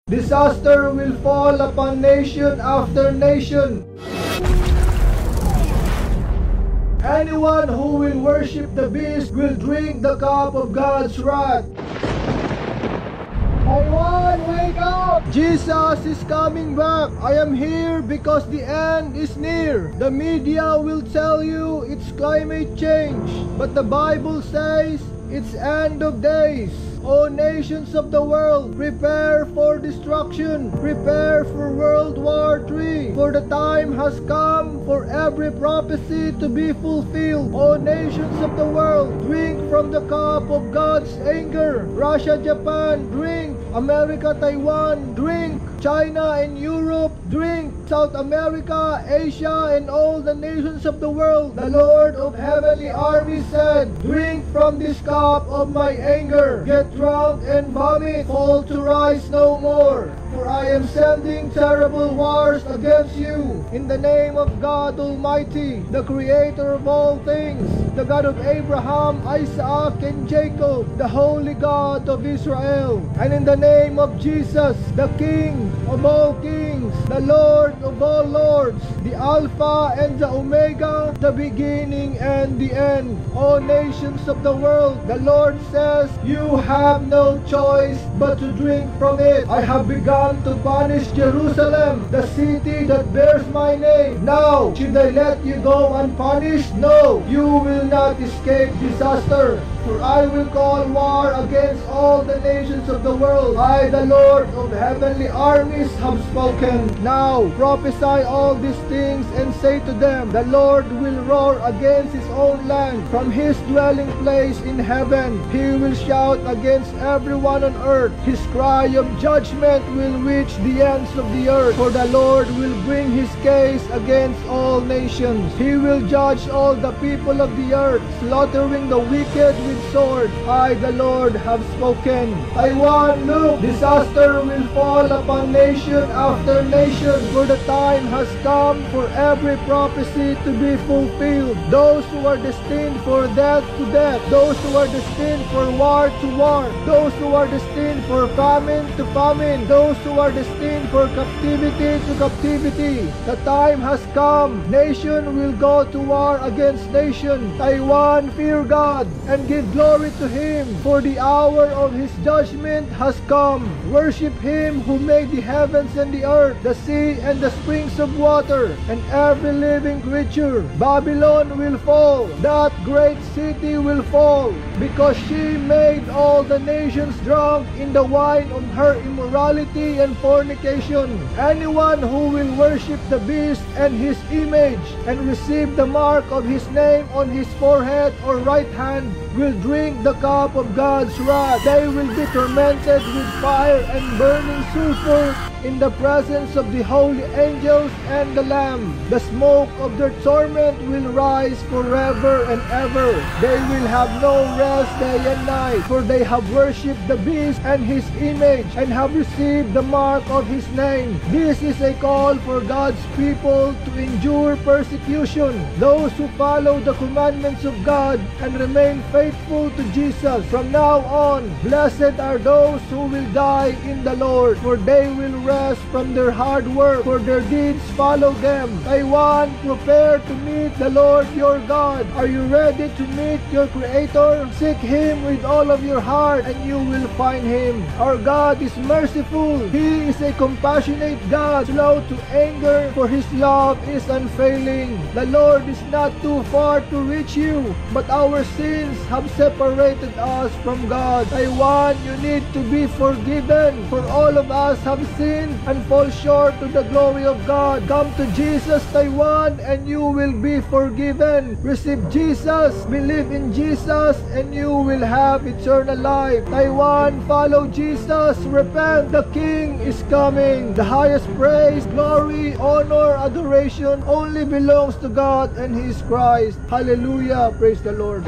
Disaster will fall upon nation after nation. Anyone who will worship the beast will drink the cup of God's wrath. Taiwan, wake up! Jesus is coming back. I am here because the end is near. The media will tell you it's climate change, but the Bible says it's end of days. O nations of the world, prepare for destruction. Prepare for World War III. For the time has come for every prophecy to be fulfilled. O nations of the world, drink from the cup of God's anger. Russia, Japan, drink. America, Taiwan, drink. China and Europe, drink. South America, Asia, and all the nations of the world. The Lord of heavenly armies said, drink from this cup of my anger. Get drunk and vomit, fall to rise no more. For I am sending terrible wars against you. In the name of God Almighty, the Creator of all things, the God of Abraham, Isaac, and Jacob, the Holy God of Israel. And in the name of Jesus, the King of all kings, the Lord of all lords, the Alpha and the Omega, the beginning and the end. O nations of the world, the Lord says, you have no choice but to drink from it. I have begun to punish Jerusalem, the city that bears my name. Now, should I let you go unpunished? No, you will not escape disaster. For I will call war against all the nations of the world. I, the Lord of heavenly armies, have spoken. Now prophesy all these things and say to them, the Lord will roar against his own land. From his dwelling place in heaven, he will shout against everyone on earth. His cry of judgment will reach the ends of the earth. For the Lord will bring his case against all nations. He will judge all the people of the earth, slaughtering the wicked with sword. I, the Lord, have spoken. Taiwan, look, disaster will fall upon nation after nation, for the time has come for every prophecy to be fulfilled. Those who are destined for death to death, those who are destined for war to war, those who are destined for famine to famine, those who are destined for captivity to captivity. The time has come. Nation will go to war against nation. Taiwan, fear God and give glory to him, for the hour of his judgment has come. Worship him who made the heavens and the earth, the sea and the springs of water, and every living creature. Babylon will fall, that great city will fall, because she made all the nations drunk in the wine of her immorality and fornication. Anyone who will worship the beast and his image and receive the mark of his name on his forehead or right hand will drink the cup of God's wrath. They will be tormented with fire and burning sulfur in the presence of the holy angels and the Lamb. The smoke of their torment will rise forever and ever. They will have no rest day and night, for they have worshipped the beast and his image and have received the mark of his name. This is a call for God's people to endure persecution. Those who follow the commandments of God and remain faithful to Jesus. From now on, blessed are those who will die in the Lord, for they will rest from their hard work, for their deeds follow them. Taiwan, prepare to meet the Lord your God. Are you ready to meet your Creator? Seek him with all of your heart and you will find him. Our God is merciful. He is a compassionate God, slow to anger, for his love is unfailing. The Lord is not too far to reach you, but our sins have separated us from God. Taiwan, you need to be forgiven, for all of us have sinned and fall short of the glory of God. Come to Jesus, Taiwan, and you will be forgiven. Receive Jesus, believe in Jesus, and you will have eternal life. Taiwan, follow Jesus, repent, the King is coming. The highest praise, glory, honor, adoration only belongs to God and his Christ. Hallelujah, praise the Lord.